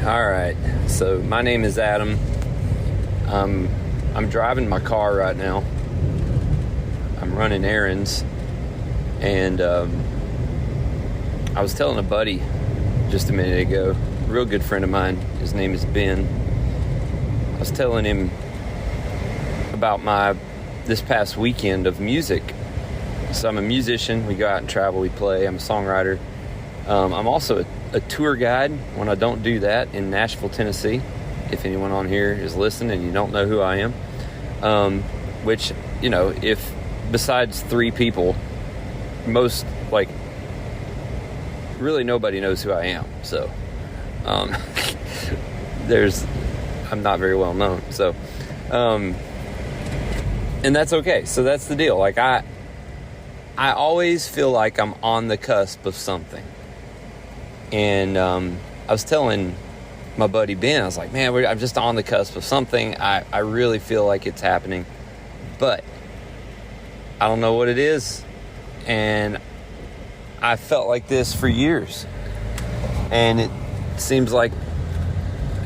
All right, so my name is Adam. I'm driving my car right now. I'm running errands, and I was telling a buddy just a minute ago, a real good friend of mine, his name is Ben. I was telling him about this past weekend of music. So I'm a musician, we go out and travel, we play, I'm a songwriter. I'm also a tour guide when I don't do that in Nashville, Tennessee. If anyone on here is listening and you don't know who I am, which, you know, if besides 3 people, really nobody knows who I am. So, I'm not very well known. So, and that's okay. So that's the deal. Like I always feel like I'm on the cusp of something. And I was telling my buddy Ben, I was like, man, I'm just on the cusp of something. I really feel like it's happening, but I don't know what it is. And I felt like this for years. And it seems like,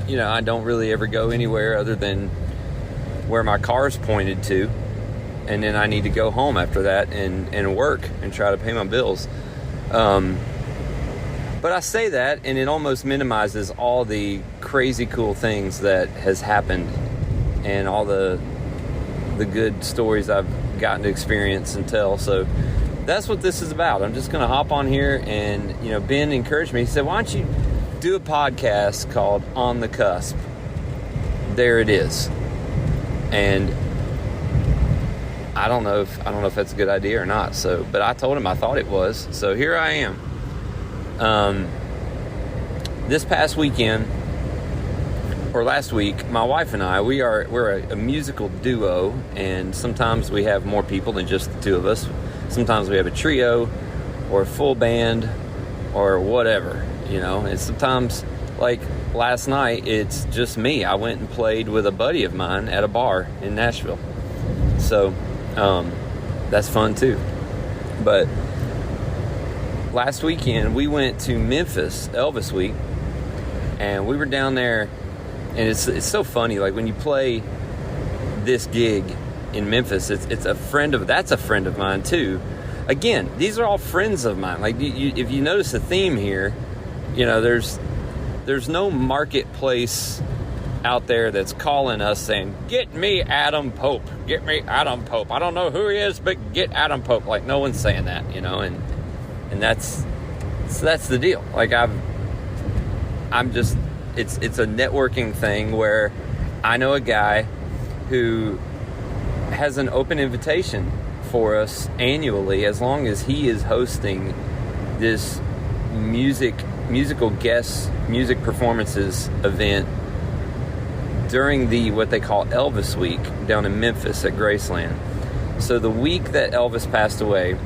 you know, I don't really ever go anywhere other than where my car's pointed to. And then I need to go home after that and work and try to pay my bills. But I say that, and it almost minimizes all the crazy cool things that has happened and all the good stories I've gotten to experience and tell. So that's what this is about. I'm just going to hop on here, and, you know, Ben encouraged me. He said, why don't you do a podcast called On the Cusp? There it is. And I don't know if that's a good idea or not. So, but I told him I thought it was. So here I am. This past weekend, or last week, my wife and I, we're a musical duo, and sometimes we have more people than just the 2 of us. Sometimes we have a trio, or a full band, or whatever, you know. And sometimes, like last night, it's just me. I went and played with a buddy of mine at a bar in Nashville. So, that's fun too. But last weekend, we went to Memphis, Elvis week, and we were down there, and it's so funny, like when you play this gig in Memphis, that's a friend of mine too. Again, these are all friends of mine. Like if you notice a theme here, you know, there's no marketplace out there that's calling us saying, get me Adam Pope, get me Adam Pope. I don't know who he is, but get Adam Pope. Like no one's saying that, you know, and that's the deal. Like it's a networking thing where I know a guy who has an open invitation for us annually, as long as he is hosting this musical guest music performances event during the what they call Elvis week down in Memphis at Graceland. So the week that Elvis passed away,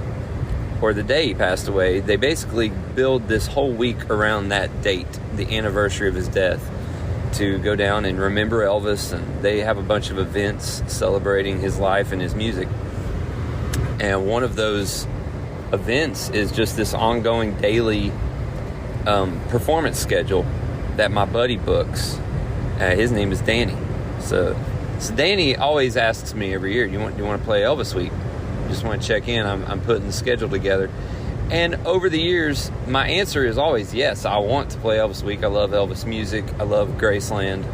or the day he passed away, they basically build this whole week around that date, the anniversary of his death, to go down and remember Elvis, and they have a bunch of events celebrating his life and his music. And one of those events is just this ongoing daily performance schedule that my buddy books. His name is Danny. So Danny always asks me every year, do you want to play Elvis week? Just want to check in. I'm putting the schedule together. And over the years, my answer is always yes, I want to play Elvis week. I love Elvis music. I love Graceland.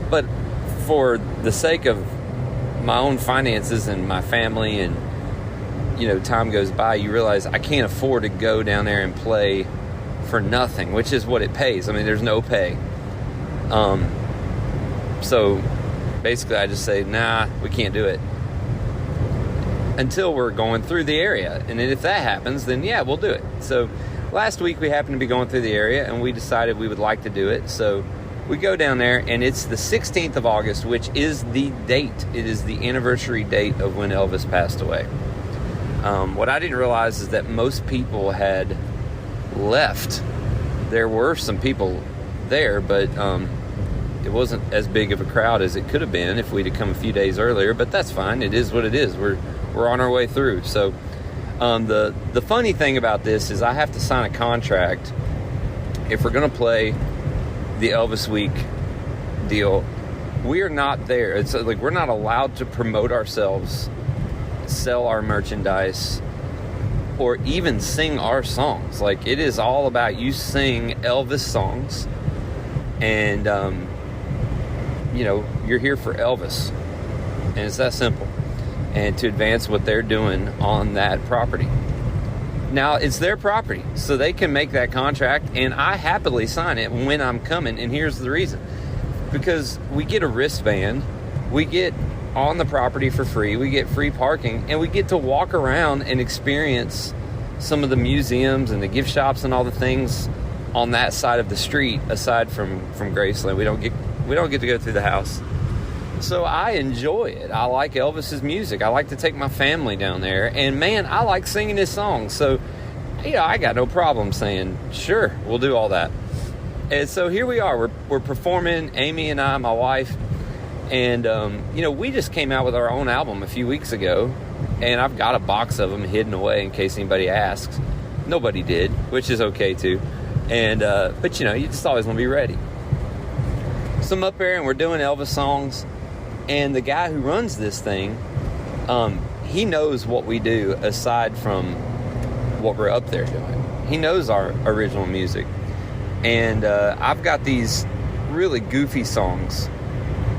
But for the sake of my own finances and my family, and, you know, time goes by, you realize I can't afford to go down there and play for nothing, which is what it pays. I mean, there's no pay. So basically I just say, nah, we can't do it until we're going through the area. And then if that happens, then yeah, we'll do it. So last week we happened to be going through the area, and we decided we would like to do it. So we go down there, and it's the 16th of August, which is the date. It is the anniversary date of when Elvis passed away. What I didn't realize is that most people had left. There were some people there, but it wasn't as big of a crowd as it could have been if we'd have come a few days earlier, but that's fine. It is what it is. We're on our way through. So the funny thing about this is I have to sign a contract if we're going to play the Elvis Week deal, we are not there. It's like we're not allowed to promote ourselves, sell our merchandise, or even sing our songs. Like, it is all about you sing Elvis songs, and you're here for Elvis, and it's that simple, and to advance what they're doing on that property. Now, it's their property, so they can make that contract, and I happily sign it when I'm coming, and here's the reason. Because we get a wristband, we get on the property for free, we get free parking, and we get to walk around and experience some of the museums and the gift shops and all the things on that side of the street, aside from Graceland. We don't get to go through the house. So I enjoy it. I like Elvis's music. I like to take my family down there, and man, I like singing his songs. So, I got no problem saying, sure, we'll do all that. And so here we are. We're performing, Amy and I, my wife, and we just came out with our own album a few weeks ago, and I've got a box of them hidden away in case anybody asks. Nobody did, which is okay too. And but you just always want to be ready. So I'm up there and we're doing Elvis songs, and the guy who runs this thing, he knows what we do aside from what we're up there doing. He knows our original music. And I've got these really goofy songs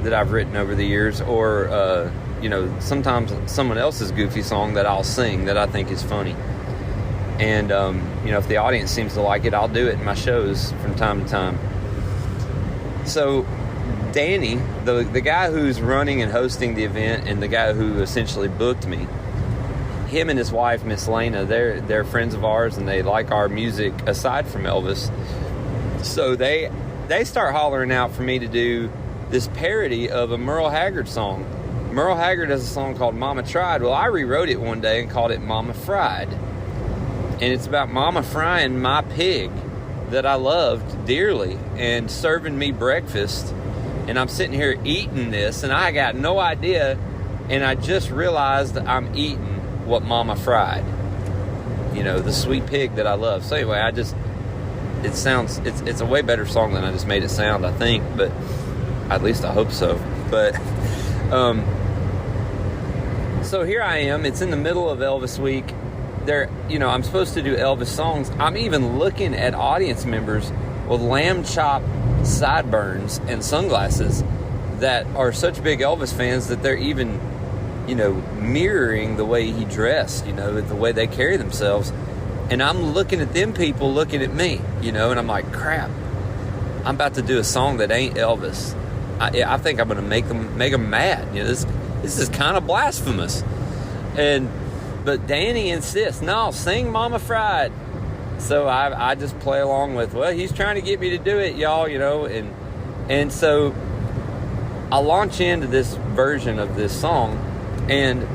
that I've written over the years, or, sometimes someone else's goofy song that I'll sing that I think is funny. And, if the audience seems to like it, I'll do it in my shows from time to time. So Danny, the guy who's running and hosting the event, and the guy who essentially booked me, him and his wife, Miss Lena, they're friends of ours, and they like our music aside from Elvis. So they start hollering out for me to do this parody of a Merle Haggard song. Merle Haggard has a song called Mama Tried. Well, I rewrote it one day and called it Mama Fried. And it's about Mama frying my pig that I loved dearly and serving me breakfast. And I'm sitting here eating this, and I got no idea, and I just realized that I'm eating what Mama fried. The sweet pig that I love. So anyway, it's a way better song than I just made it sound, I think, but at least I hope so. But so here I am. It's in the middle of Elvis Week. I'm supposed to do Elvis songs. I'm even looking at audience members with lamb chop sideburns and sunglasses that are such big Elvis fans that they're even, mirroring the way he dressed, the way they carry themselves. And I'm looking at them people looking at me, and I'm like, crap, I'm about to do a song that ain't Elvis. I think I'm going to make them mad. This is kind of blasphemous. But Danny insists, no, sing Mama Fried. So I just play along with, well, he's trying to get me to do it, y'all, and so I launch into this version of this song, and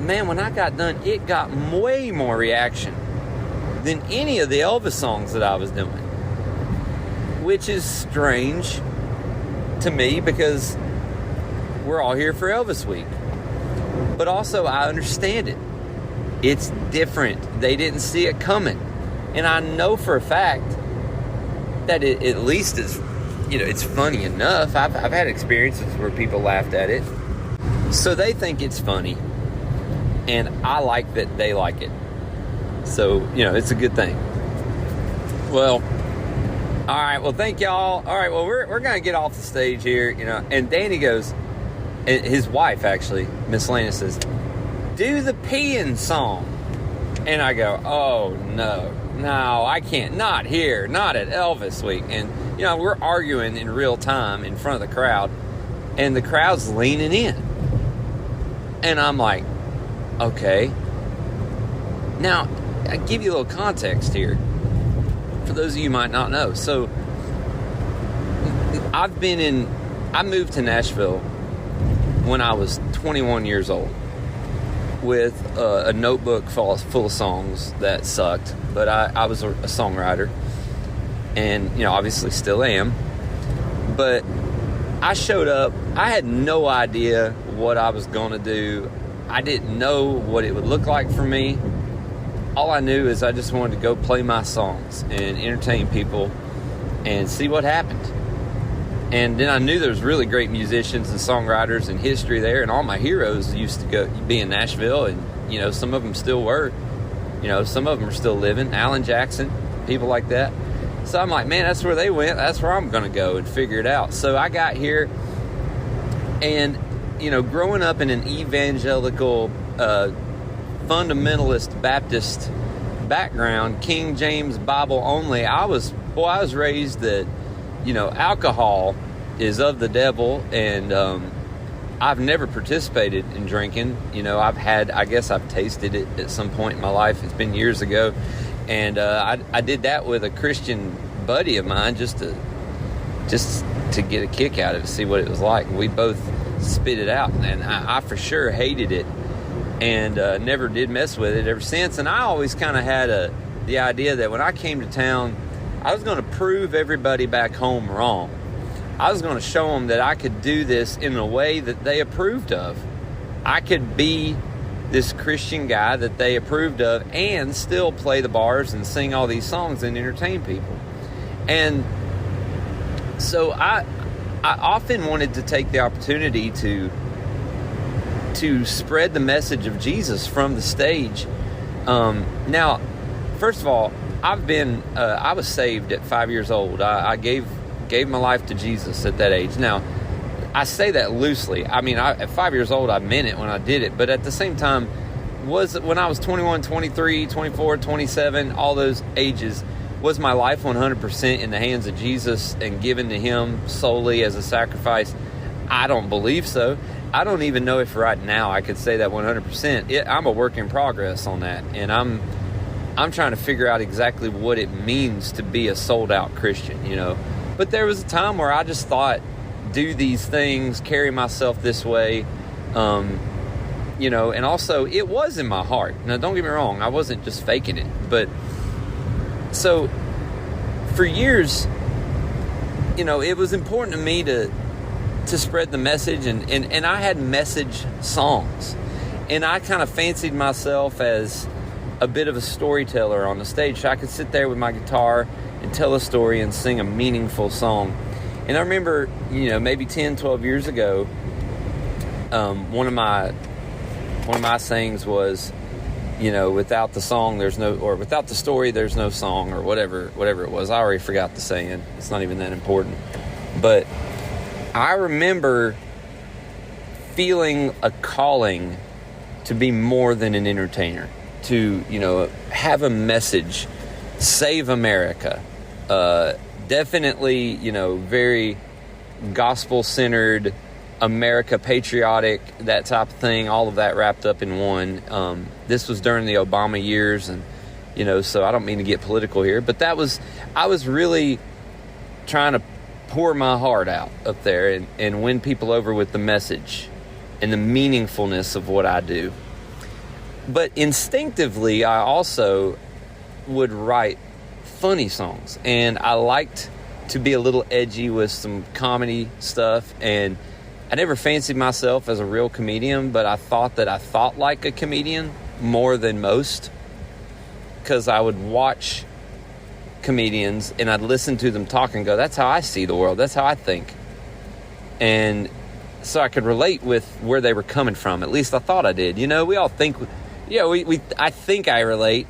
man, when I got done, it got way more reaction than any of the Elvis songs that I was doing, which is strange to me because we're all here for Elvis Week. But also, I understand it. It's different. They didn't see it coming. And I know for a fact that it at least is, it's funny enough. I've had experiences where people laughed at it. So they think it's funny. And I like that they like it. So, it's a good thing. Well, all right. Well, thank y'all. All right. Well, we're going to get off the stage here, And Danny goes, and his wife, actually, Miss Lena, says, do the peeing song. And I go, oh, no, I can't. Not here. Not at Elvis Week. And, we're arguing in real time in front of the crowd. And the crowd's leaning in. And I'm like, okay. Now, I give you a little context here. For those of you who might not know. So, I moved to Nashville when I was 21 years old with a notebook full of songs that sucked, but I was a songwriter, and obviously still am. But I showed up. I had no idea what I was going to do. I didn't know what it would look like for me. All I knew is I just wanted to go play my songs and entertain people and see what happened. And then I knew there was really great musicians and songwriters and history there, and all my heroes used to be in Nashville, and some of them still were. Some of them are still living. Alan Jackson, people like that. So I'm like, man, that's where they went. That's where I'm going to go and figure it out. So I got here, and growing up in an evangelical, fundamentalist Baptist background, King James Bible only, I was raised that alcohol is of the devil, and I've never participated in drinking. I've tasted it at some point in my life. It's been years ago, and I did that with a Christian buddy of mine just to get a kick out of it, to see what it was like. We both spit it out, and I for sure hated it, and never did mess with it ever since. And I always kind of had the idea that when I came to town, I was going to prove everybody back home wrong. I was going to show them that I could do this in a way that they approved of. I could be this Christian guy that they approved of and still play the bars and sing all these songs and entertain people. And so I often wanted to take the opportunity to spread the message of Jesus from the stage. Now, first of all, I was saved at 5 years old. I gave my life to Jesus at that age. Now, I say that loosely. I mean, at 5 years old, I meant it when I did it. But at the same time, when I was 21, 23, 24, 27, all those ages, was my life 100% in the hands of Jesus and given to Him solely as a sacrifice? I don't believe so. I don't even know if right now I could say that 100%. I'm a work in progress on that, and I'm trying to figure out exactly what it means to be a sold-out Christian, But there was a time where I just thought, do these things, carry myself this way, and also it was in my heart. Now, don't get me wrong, I wasn't just faking it. But so for years, it was important to me to spread the message, and I had message songs, and I kind of fancied myself as a bit of a storyteller on the stage, so I could sit there with my guitar and tell a story and sing a meaningful song. And I remember, maybe 10, 12 years ago, one of my sayings was, without the song, without the story, there's no song, or whatever it was. I already forgot the saying. It's not even that important. But I remember feeling a calling to be more than an entertainer, to, have a message, save America. Definitely, very gospel-centered, America patriotic, that type of thing, all of that wrapped up in one. This was during the Obama years, and, so I don't mean to get political here, but I was really trying to pour my heart out up there and win people over with the message and the meaningfulness of what I do. But instinctively, I also would write funny songs, and I liked to be a little edgy with some comedy stuff, and I never fancied myself as a real comedian, but I thought that I thought like a comedian more than most, because I would watch comedians and I'd listen to them talk and go, that's how I see the world, that's how I think. And so I could relate with where they were coming from. At least I thought I did. We all think, I think I relate.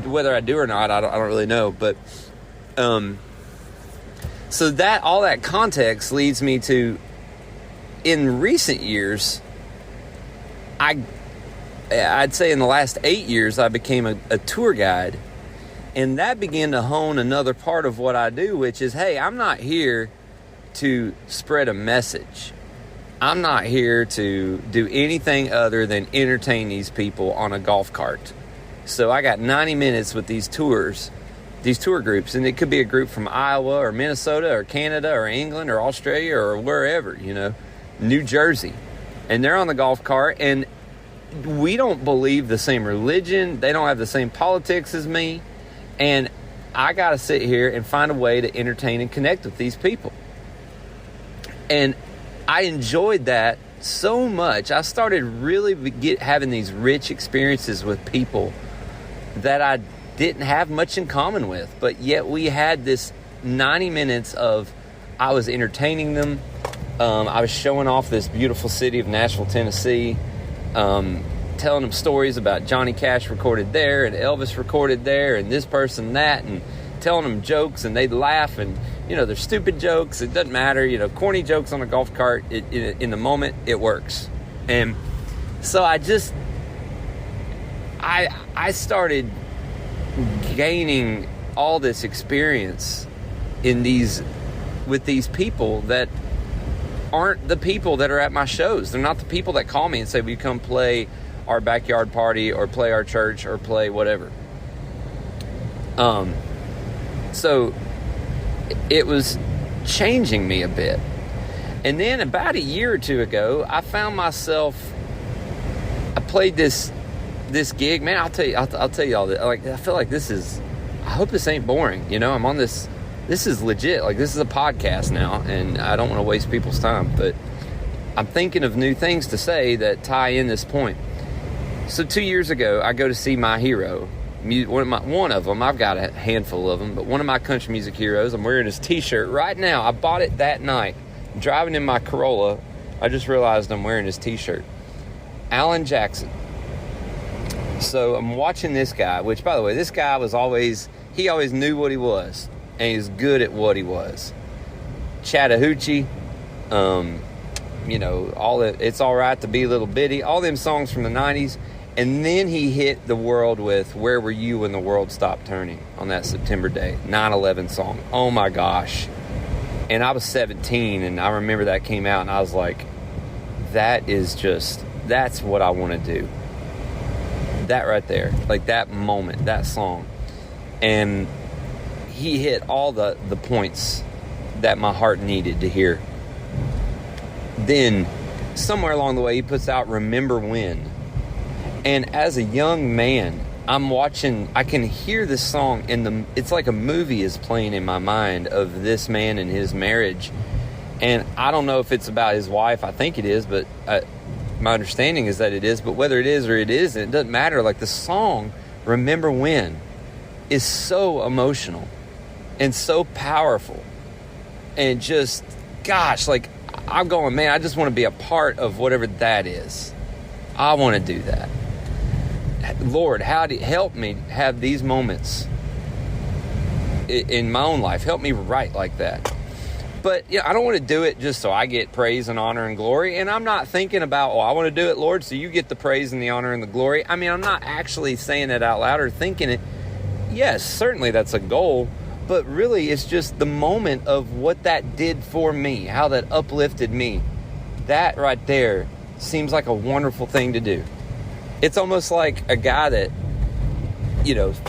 Whether I do or not, I don't really know. But so that all that context leads me to, in recent years, I'd say in the last 8 years, I became a tour guide, and that began to hone another part of what I do, which is, hey, I'm not here to spread a message. I'm not here to do anything other than entertain these people on a golf cart. So I got 90 minutes with these tour groups, and it could be a group from Iowa or Minnesota or Canada or England or Australia or wherever, New Jersey. And they're on the golf cart, and we don't believe the same religion. They don't have the same politics as me. And I got to sit here and find a way to entertain and connect with these people. And I enjoyed that so much. I started really having these rich experiences with people that I didn't have much in common with, but yet we had this 90 minutes of I was entertaining them. I was showing off this beautiful city of Nashville, Tennessee, telling them stories about Johnny Cash recorded there and Elvis recorded there and this person that, and telling them jokes, and they'd laugh, and they're stupid jokes. It doesn't matter, corny jokes on a golf cart. In the moment, it works. And so I started gaining all this experience with these people that aren't the people that are at my shows. They're not the people that call me and say, will you come play our backyard party or play our church or play whatever. So it was changing me a bit. And then about a year or two ago, I found myself, I played this gig. Man, I'll tell you all that. Like, I feel like I hope this ain't boring. I'm on this is legit. Like, this is a podcast now, and I don't want to waste people's time, but I'm thinking of new things to say that tie in this point. So 2 years ago, I go to see my hero, one of them. I've got a handful of them, but one of my country music heroes. I'm wearing his t-shirt right now. I bought it that night. I'm driving in my Corolla. I just realized I'm wearing his t-shirt. Alan Jackson. So I'm watching this guy, which, by the way, this guy he always knew what he was, and he was good at what he was. Chattahoochee, It's All Right to Be a Little Bitty, all them songs from the 90s. And then he hit the world with Where Were You When the World Stopped Turning on that September day, 9/11 song. Oh my gosh. And I was 17, and I remember that came out, and I was like, that's what I want to do. That right there, like that moment, that song. And he hit all the points that my heart needed to hear. Then, somewhere along the way, he puts out Remember When. And as a young man, I'm watching, I can hear this song, and it's like a movie is playing in my mind of this man and his marriage. And I don't know if it's about his wife. I think it is, but my understanding is that it is. But whether it is or it isn't, it doesn't matter. Like, the song, Remember When, is so emotional and so powerful. And just, gosh, like, I'm going, man, I just want to be a part of whatever that is. I want to do that. Lord, help me have these moments in my own life. Help me write like that. But I don't want to do it just so I get praise and honor and glory. And I'm not thinking about, I want to do it, Lord, so you get the praise and the honor and the glory. I mean, I'm not actually saying it out loud or thinking it. Yes, certainly that's a goal. But really, it's just the moment of what that did for me, how that uplifted me. That right there seems like a wonderful thing to do. It's almost like a guy that,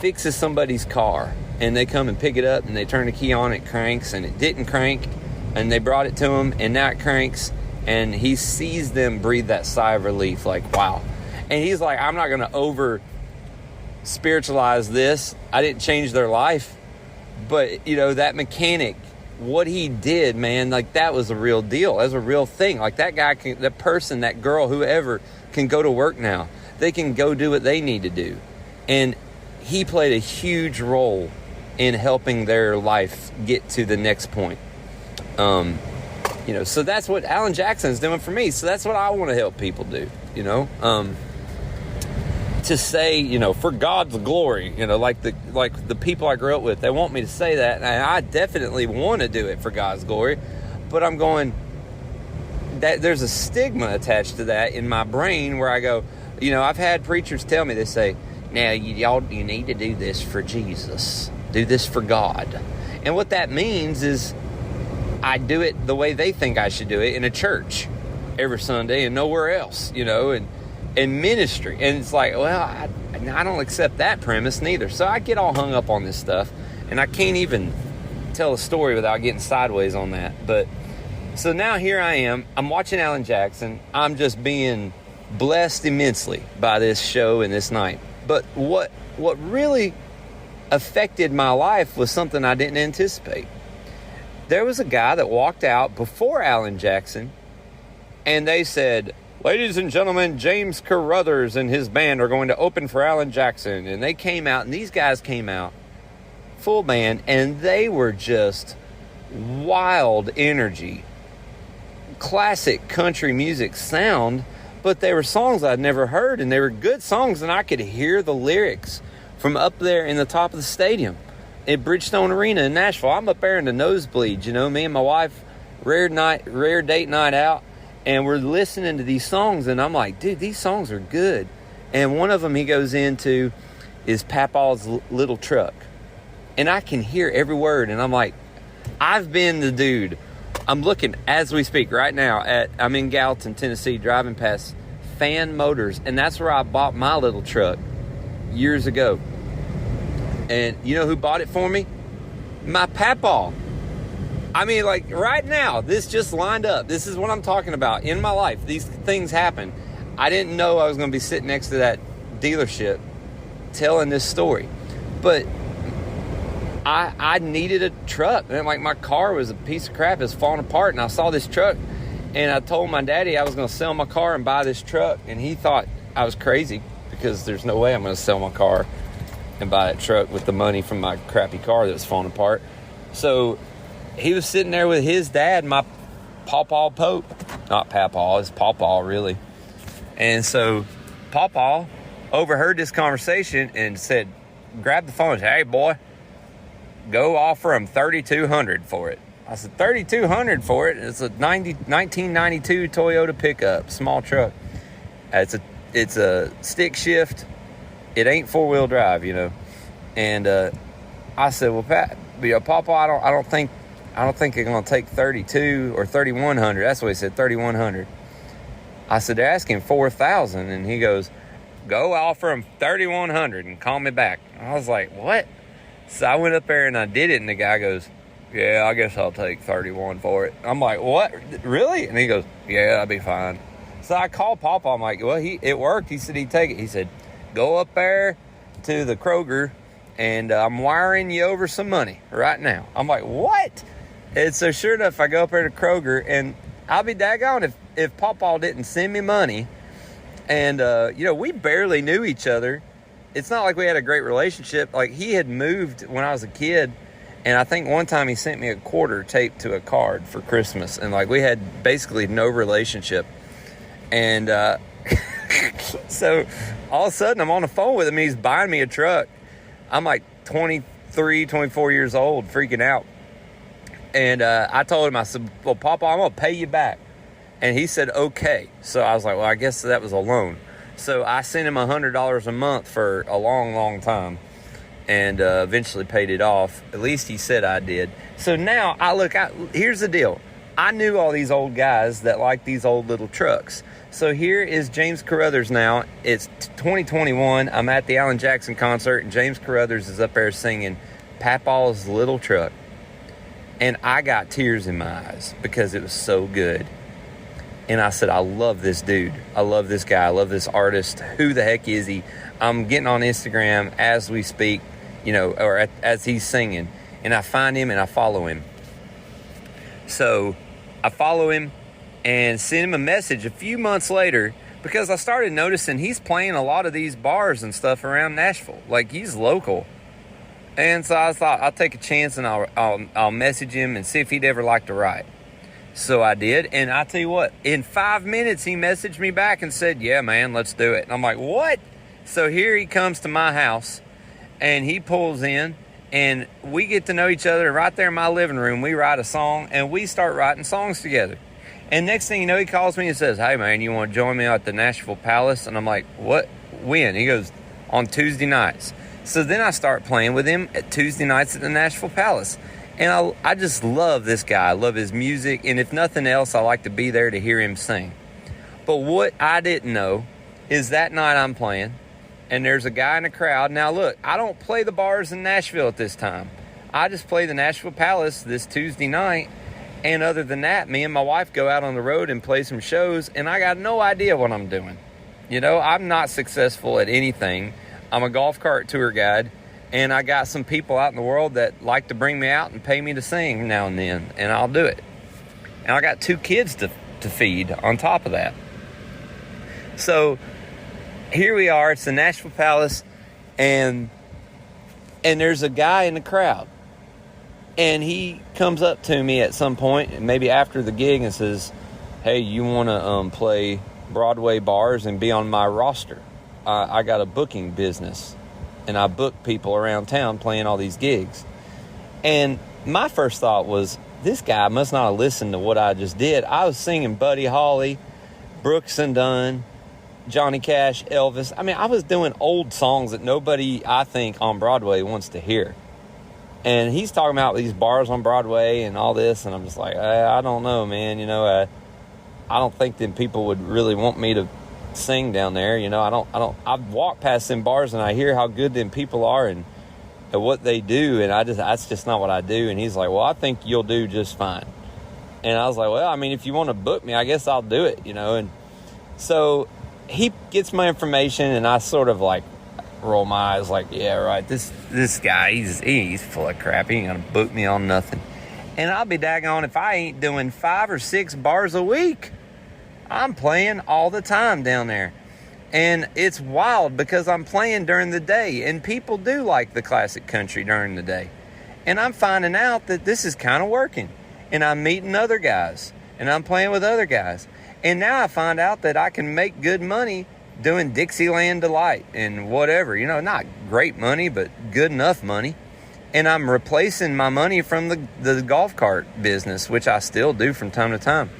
fixes somebody's car, and they come and pick it up, and they turn the key on, it cranks, and it didn't crank, and they brought it to him, and now it cranks, and he sees them breathe that sigh of relief, like, wow. And he's like, I'm not going to over spiritualize this. I didn't change their life. But, that mechanic, what he did, man, like, that was a real deal. That's a real thing. Like, that guy, that person, that girl, whoever, can go to work now. They can go do what they need to do. And he played a huge role in helping their life get to the next point. So that's what Alan Jackson's doing for me. So that's what I want to help people do, to say, for God's glory, like the people I grew up with, they want me to say that, and I definitely want to do it for God's glory, but I'm going, that there's a stigma attached to that in my brain where I go, I've had preachers tell me, they say, now you need to do this for Jesus, do this for God. And what that means is I do it the way they think I should do it in a church every Sunday and nowhere else, and ministry. And it's like, well, I don't accept that premise neither. So I get all hung up on this stuff, and I can't even tell a story without getting sideways on that. But so now here I am, I'm watching Alan Jackson. I'm just being blessed immensely by this show and this night. But what really affected my life was something I didn't anticipate. There was a guy that walked out before Alan Jackson, and they said, ladies and gentlemen, James Carothers and his band are going to open for Alan Jackson. And they came out, and these guys came out full band, and they were just wild energy, classic country music sound, but they were songs I'd never heard, and they were good songs, and I could hear the lyrics from up there in the top of the stadium at Bridgestone Arena in Nashville. I'm up there in the nosebleeds, you know, me and my wife, rare date night out, and we're listening to these songs, and I'm like, dude, these songs are good. And one of them he goes into is Papa's Little Truck, and I can hear every word, and I'm like, I've been the dude. I'm looking as we speak right now I'm in Gallatin, Tennessee, driving past Fan Motors, and that's where I bought my little truck years ago. And you know who bought it for me? My papa. I mean, like, right now, this just lined up. This is what I'm talking about in my life. These things happen. I didn't know I was going to be sitting next to that dealership telling this story. But I needed a truck. And like, my car was a piece of crap. It was falling apart. And I saw this truck. And I told my daddy I was going to sell my car and buy this truck. And he thought I was crazy, because there's no way I'm going to sell my car and buy that truck with the money from my crappy car that was falling apart. So he was sitting there with his dad, my Pawpaw Pope. Not Papaw, it's Pawpaw, really. And so Pawpaw overheard this conversation and said, grabbed the phone and said, hey, boy, go offer him $3,200 for it. I said, $3,200 for it? It's a 1992 Toyota pickup, small truck. It's a stick shift. It ain't four-wheel drive, you know. And I said, well, Papa, I don't think they're gonna take 32 or 3,100. That's what he said, 3,100. I said, they're asking 4,000, and he goes, go offer him 3,100 and call me back. I was like, what? So I went up there and I did it, and the guy goes, yeah, I guess I'll take 31 for it. I'm like, what? Really? And he goes, yeah, that'll be fine. So I called Papa. I'm like, well, it worked. He said he'd take it. He said, go up there to the Kroger, and I'm wiring you over some money right now. I'm like, what? And so sure enough, I go up there to Kroger, and I'll be daggone if Papa didn't send me money. And, you know, we barely knew each other. It's not like we had a great relationship. Like, he had moved when I was a kid, and I think one time he sent me a quarter taped to a card for Christmas. And, like, we had basically no relationship. And so all of a sudden I'm on the phone with him. He's buying me a truck. I'm like 23, 24 years old, freaking out. And I told him, I said, well, Papa, I'm going to pay you back. And he said, okay. So I was like, well, I guess that was a loan. So I sent him $100 a month for a long, long time, and eventually paid it off. At least he said I did. So now here's the deal. I knew all these old guys that like these old little trucks. So here is James Carothers now. It's 2021. I'm at the Alan Jackson concert, and James Carothers is up there singing Papa's Little Truck. And I got tears in my eyes because it was so good. And I said, I love this dude. I love this guy. I love this artist. Who the heck is he? I'm getting on Instagram as we speak, you know, or as he's singing. And I find him and I follow him. So I follow him and send him a message a few months later, because I started noticing he's playing a lot of these bars and stuff around Nashville. Like, he's local. And so I thought, I'll take a chance and I'll message him and see if he'd ever like to write. So I did, and I tell you what, in 5 minutes he messaged me back and said, yeah, man, let's do it. And I'm like, what? So here he comes to my house, and he pulls in, and we get to know each other right there in my living room. We write a song, and we start writing songs together. And next thing you know, he calls me and says, hey, man, you want to join me at the Nashville Palace? And I'm like, what? When? He goes, on Tuesday nights. So then I start playing with him at Tuesday nights at the Nashville Palace. And I just love this guy. I love his music. And if nothing else, I like to be there to hear him sing. But what I didn't know is that night I'm playing, and there's a guy in the crowd. Now, look, I don't play the bars in Nashville at this time. I just play the Nashville Palace this Tuesday night. And other than that, me and my wife go out on the road and play some shows, and I got no idea what I'm doing. You know, I'm not successful at anything. I'm a golf cart tour guide. And I got some people out in the world that like to bring me out and pay me to sing now and then, and I'll do it. And I got 2 kids to feed on top of that. So here we are. It's the Nashville Palace, and And there's a guy in the crowd. And he comes up to me at some point, maybe after the gig, and says, hey, you want to play Broadway bars and be on my roster? I got a booking business, and I book people around town playing all these gigs. And my first thought was, this guy must not have listened to what I just did. I was singing Buddy Holly, Brooks and Dunn, Johnny Cash, Elvis. I mean, I was doing old songs that nobody, I think, on Broadway wants to hear. And he's talking about these bars on Broadway and all this, and I'm just like, I don't know, man. You know, I don't think that people would really want me to sing down there. You know, I walk past them bars and I hear how good them people are and what they do, and that's just not what I do. And he's like, well, I think you'll do just fine. And I was like, well, I mean, if you want to book me, I guess I'll do it, you know. And so he gets my information, and I sort of like roll my eyes like, yeah, right, this guy, he's full of crap. He ain't gonna book me on nothing. And I'll be daggone if I ain't doing 5 or 6 bars a week. I'm playing all the time down there. And it's wild because I'm playing during the day, and people do like the classic country during the day. And I'm finding out that this is kind of working. And I'm meeting other guys, and I'm playing with other guys. And now I find out that I can make good money doing Dixieland Delight and whatever, you know, not great money, but good enough money. And I'm replacing my money from the golf cart business, which I still do from time to time.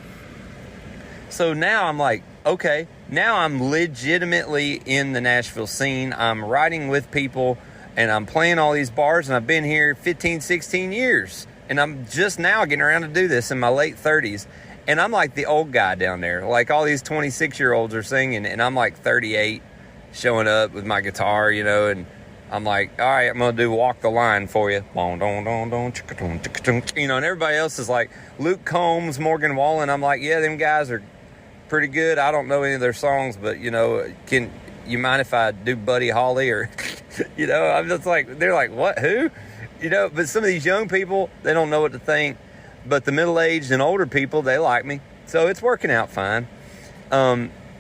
So now I'm like, okay, now I'm legitimately in the Nashville scene. I'm riding with people, and I'm playing all these bars, and I've been here 15, 16 years. And I'm just now getting around to do this in my late 30s. And I'm like the old guy down there. Like all these 26-year-olds are singing, and I'm like 38 showing up with my guitar, you know, and I'm like, all right, I'm going to do Walk the Line for you. You know, and everybody else is like Luke Combs, Morgan Wallen. I'm like, yeah, them guys are pretty good. I don't know any of their songs, but, you know, can you mind if I do Buddy Holly? Or, you know, I'm just like, they're like, what, who? You know, but some of these young people, they don't know what to think. But the middle-aged and older people, they like me. So it's working out fine.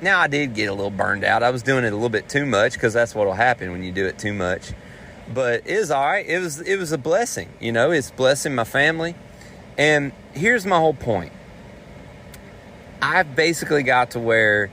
Now, I did get a little burned out. I was doing it a little bit too much, because that's what will happen when you do it too much. But it was all right. It was a blessing. You know, it's blessing my family. And here's my whole point. I basically got to where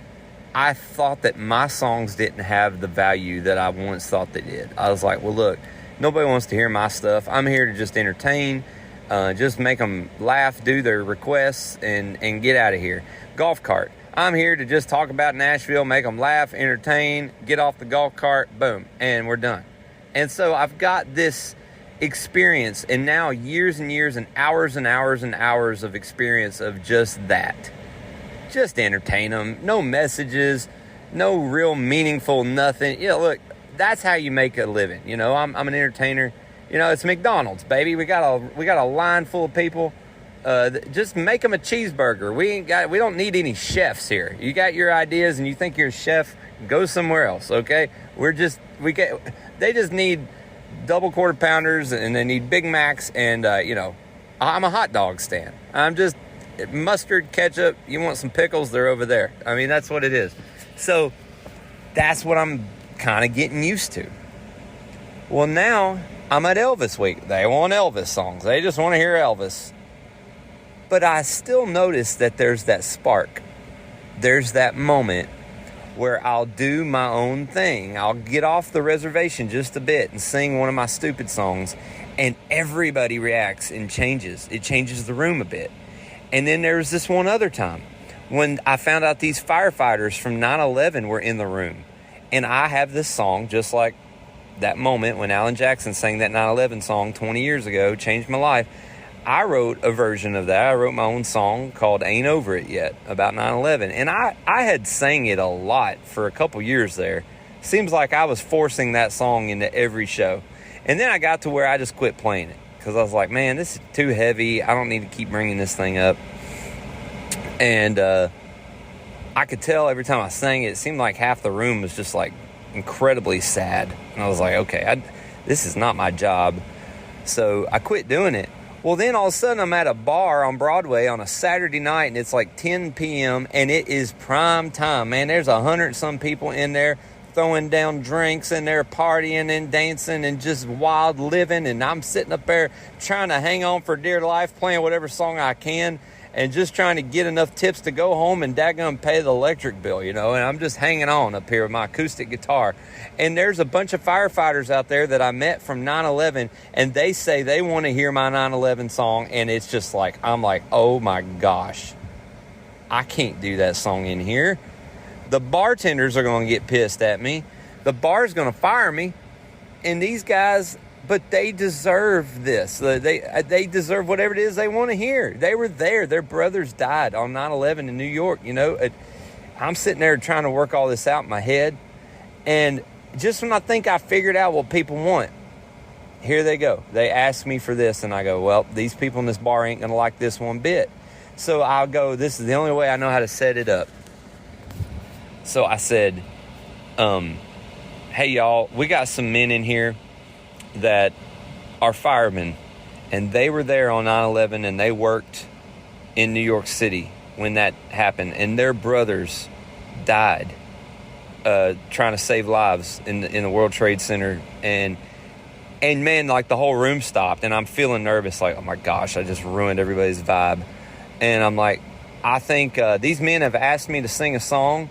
I thought that my songs didn't have the value that I once thought they did. I was like, well, look, nobody wants to hear my stuff. I'm here to just entertain. Just make them laugh, do their requests, and get out of here. Golf cart. I'm here to just talk about Nashville, make them laugh, entertain, get off the golf cart, boom, and we're done. And so I've got this experience, and now years and years and hours and hours and hours of experience of just that. Just entertain them. No messages, no real meaningful nothing. You know, look, that's how you make a living. You know, I'm an entertainer. You know, it's McDonald's, baby. We got a line full of people. Just make them a cheeseburger. We don't need any chefs here. You got your ideas and you think you're a chef, go somewhere else, okay? They just need double quarter pounders, and they need Big Macs, and you know, I'm a hot dog stand. I'm just mustard, ketchup, you want some pickles, they're over there. I mean, that's what it is. So that's what I'm kind of getting used to. Well, now I'm at Elvis week. They want Elvis songs. They just want to hear Elvis. But I still notice that there's that spark. There's that moment where I'll do my own thing. I'll get off the reservation just a bit and sing one of my stupid songs, and everybody reacts and changes. It changes the room a bit. And then there was this one other time when I found out these firefighters from 9/11 were in the room. And I have this song, just like that moment when Alan Jackson sang that 9/11 song 20 years ago, changed my life. I wrote a version of that. I wrote my own song called Ain't Over It Yet about 9/11. And I had sang it a lot for a couple years there. Seems like I was forcing that song into every show. And then I got to where I just quit playing it, because I was like, man, this is too heavy. I don't need to keep bringing this thing up. And I could tell every time I sang it, it seemed like half the room was just like incredibly sad. And I was like, okay, this is not my job. So I quit doing it. Well, then all of a sudden I'm at a bar on Broadway on a Saturday night, and it's like 10 p.m. and it is prime time, man. There's 100 some people in there. throwing down drinks and they're partying and dancing and just wild living. And I'm sitting up there trying to hang on for dear life, playing whatever song I can and just trying to get enough tips to go home and daggone pay the electric bill, you know. And I'm just hanging on up here with my acoustic guitar. And there's a bunch of firefighters out there that I met from 9/11, and they say they want to hear my 9/11 song. And it's just like, I'm like, oh my gosh, I can't do that song in here. The bartenders are going to get pissed at me. The bar's going to fire me. And these guys, but they deserve this. They deserve whatever it is they want to hear. They were there. Their brothers died on 9/11 in New York. You know, I'm sitting there trying to work all this out in my head. And just when I think I figured out what people want, here they go. They ask me for this, and I go, well, these people in this bar ain't going to like this one bit. So I'll go, this is the only way I know how to set it up. So I said, hey, y'all, we got some men in here that are firemen, and they were there on 9/11, and they worked in New York City when that happened, and their brothers died trying to save lives in the World Trade Center. And man, like the whole room stopped, and I'm feeling nervous, like, oh my gosh, I just ruined everybody's vibe. And I'm like, I think these men have asked me to sing a song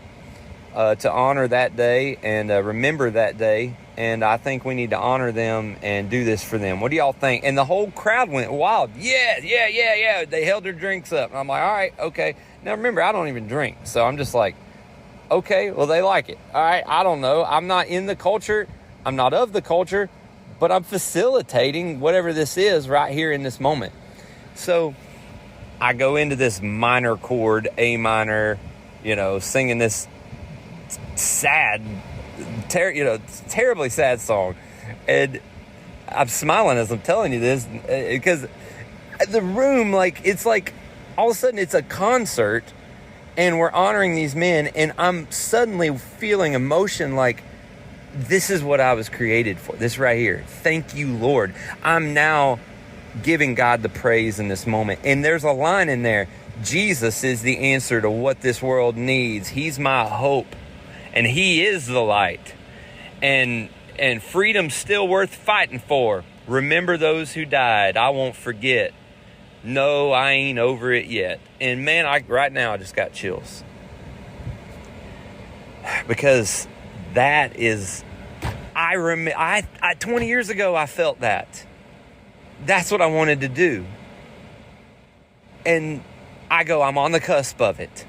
to honor that day and remember that day. And I think we need to honor them and do this for them. What do y'all think? And the whole crowd went wild. Yeah. They held their drinks up. And I'm like, all right, okay. Now remember, I don't even drink. So I'm just like, okay, well, they like it. All right, I don't know. I'm not in the culture. I'm not of the culture. But I'm facilitating whatever this is right here in this moment. So I go into this minor chord, A minor, you know, singing this sad, terribly sad song. And I'm smiling as I'm telling you this because the room, like, it's like all of a sudden it's a concert and we're honoring these men, and I'm suddenly feeling emotion like, this is what I was created for. This right here. Thank you, Lord. I'm now giving God the praise in this moment. And there's a line in there. Jesus is the answer to what this world needs. He's my hope. And he is the light. And freedom's still worth fighting for. Remember those who died. I won't forget. No, I ain't over it yet. And man, right now I just got chills. Because that is, 20 years ago I felt that. That's what I wanted to do. And I'm on the cusp of it.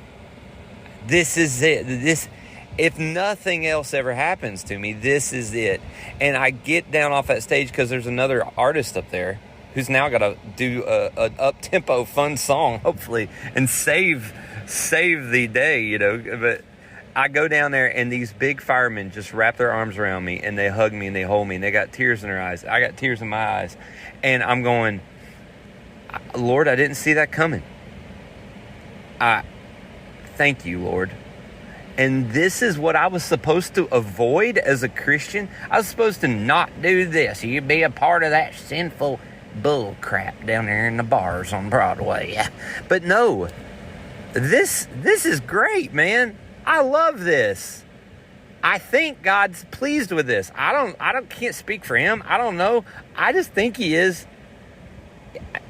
This is it. If nothing else ever happens to me, this is it. And I get down off that stage because there's another artist up there who's now got to do an up-tempo fun song, hopefully, and save the day, you know. But I go down there, and these big firemen just wrap their arms around me, and they hug me, and they hold me, and they got tears in their eyes. I got tears in my eyes. And I'm going, Lord, I didn't see that coming. Thank you, Lord. And this is what I was supposed to avoid as a Christian. I was supposed to not do this. You'd be a part of that sinful bull crap down there in the bars on Broadway. But no, this is great, man. I love this. I think God's pleased with this. I can't speak for him. I don't know. I just think he is.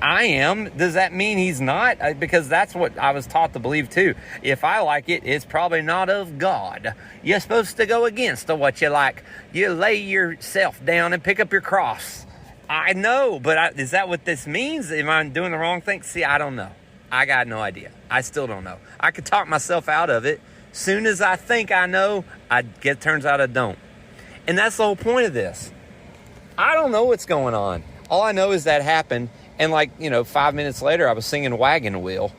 I am. Does that mean he's not? Because that's what I was taught to believe too. If I like it, it's probably not of God. You're supposed to go against what you like. You lay yourself down and pick up your cross. I know, but is that what this means? Am I doing the wrong thing? See, I don't know. I got no idea. I still don't know. I could talk myself out of it. Soon as I think I know, turns out I don't. And that's the whole point of this. I don't know what's going on. All I know is that happened. And 5 minutes later, I was singing Wagon Wheel,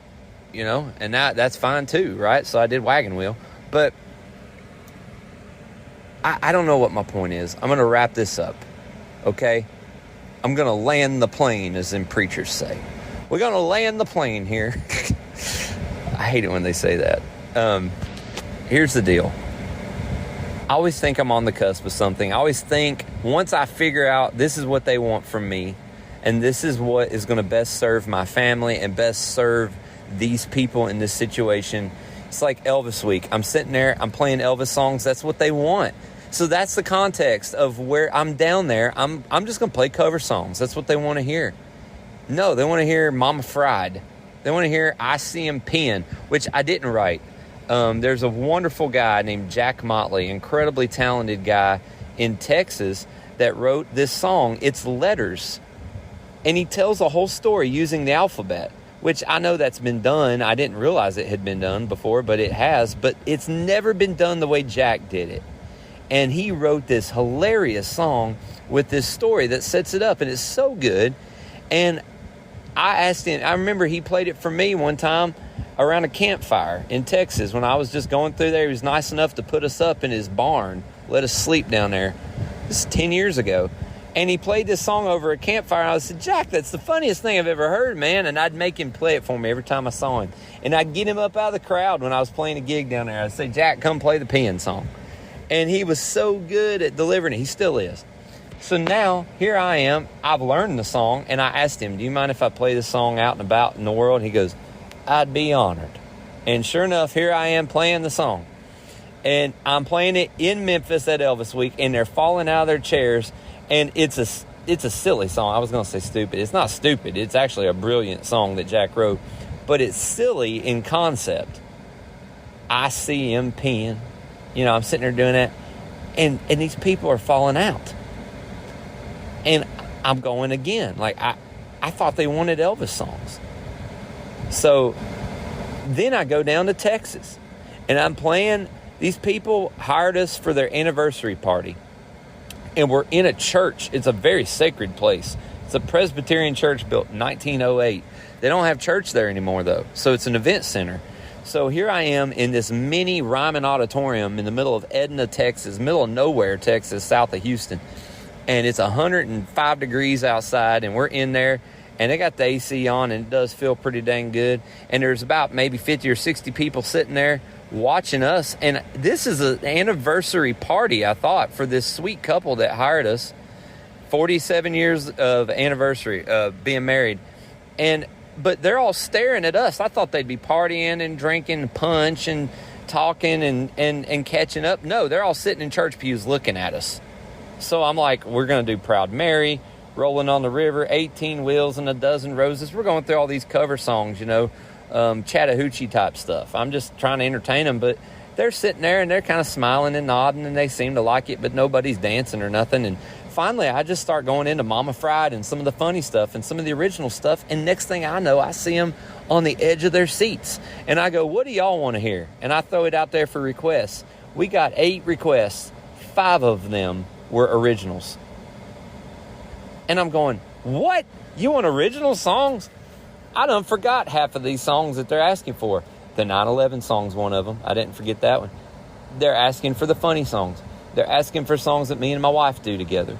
and that's fine too, right? So I did Wagon Wheel. But I don't know what my point is. I'm going to wrap this up, okay? I'm going to land the plane, as them preachers say. We're going to land the plane here. I hate it when they say that. Here's the deal. I always think I'm on the cusp of something. I always think once I figure out this is what they want from me, and this is what is going to best serve my family and best serve these people in this situation. It's like Elvis week. I'm sitting there, I'm playing Elvis songs. That's what they want. So that's the context of where I'm down there. I'm just going to play cover songs. That's what they want to hear. No, they want to hear Mama Fried. They want to hear I See Him Pen, which I didn't write. There's a wonderful guy named Jack Motley, incredibly talented guy in Texas that wrote this song. It's letters. And he tells a whole story using the alphabet, which I know that's been done. I didn't realize it had been done before, but it has. But it's never been done the way Jack did it. And he wrote this hilarious song with this story that sets it up, and it's so good. And I asked him, I remember he played it for me one time around a campfire in Texas when I was just going through there. He was nice enough to put us up in his barn, let us sleep down there. This is 10 years ago. And he played this song over a campfire, and I said, Jack, that's the funniest thing I've ever heard, man. And I'd make him play it for me every time I saw him. And I'd get him up out of the crowd when I was playing a gig down there. I'd say, Jack, come play the Pen song. And he was so good at delivering it. He still is. So now, here I am. I've learned the song, and I asked him, do you mind if I play this song out and about in the world? He goes, I'd be honored. And sure enough, here I am playing the song. And I'm playing it in Memphis at Elvis Week, and they're falling out of their chairs. And it's a silly song. I was going to say stupid. It's not stupid. It's actually a brilliant song that Jack wrote. But it's silly in concept. I See Him Pen. You know, I'm sitting there doing that. And these people are falling out. And I'm going again. Like, I thought they wanted Elvis songs. So then I go down to Texas. And I'm playing. These people hired us for their anniversary party. And we're in a church. It's a very sacred place. It's a Presbyterian church built in 1908. They don't have church there anymore, though. So it's an event center. So here I am in this mini Ryman Auditorium in the middle of Edna, Texas, middle of nowhere, Texas, south of Houston. And it's 105 degrees outside, and we're in there, and they got the AC on, and it does feel pretty dang good. And there's about maybe 50 or 60 people sitting there watching us. And this is an anniversary party, I thought, for this sweet couple that hired us. 47 years of anniversary of being married. But they're all staring at us. I thought they'd be partying and drinking punch and talking and catching up. No, they're all sitting in church pews looking at us. So I'm like, we're going to do Proud Mary, Rolling on the River, 18 Wheels and a Dozen Roses. We're going through all these cover songs, you know, Chattahoochee type stuff. I'm just trying to entertain them, but they're sitting there and they're kind of smiling and nodding and they seem to like it, but nobody's dancing or nothing. And finally, I just start going into Mama Fried and some of the funny stuff and some of the original stuff. And next thing I know, I see them on the edge of their seats. And I go, what do y'all want to hear? And I throw it out there for requests. We got 8 requests. 5 of them were originals. And I'm going, what? You want original songs? I done forgot half of these songs that they're asking for. The 9/11 song's one of them. I didn't forget that one. They're asking for the funny songs. They're asking for songs that me and my wife do together.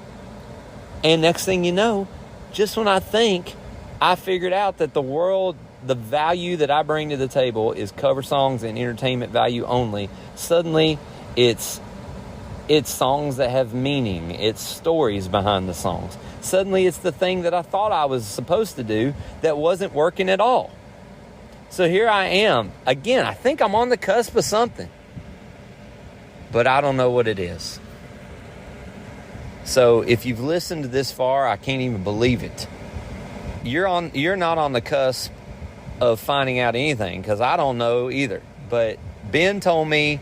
And next thing you know, just when I think I figured out that the world, the value that I bring to the table is cover songs and entertainment value only, suddenly it's songs that have meaning. It's stories behind the songs. Suddenly it's the thing that I thought I was supposed to do that wasn't working at all. So here I am. Again, I think I'm on the cusp of something. But I don't know what it is. So if you've listened this far, I can't even believe it. You're not on the cusp of finding out anything, because I don't know either. But Ben told me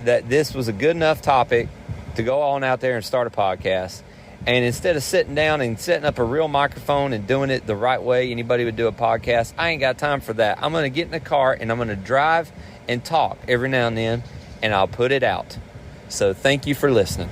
that this was a good enough topic to go on out there and start a podcast. And instead of sitting down and setting up a real microphone and doing it the right way anybody would do a podcast, I ain't got time for that. I'm going to get in the car and I'm going to drive and talk every now and then, and I'll put it out. So thank you for listening.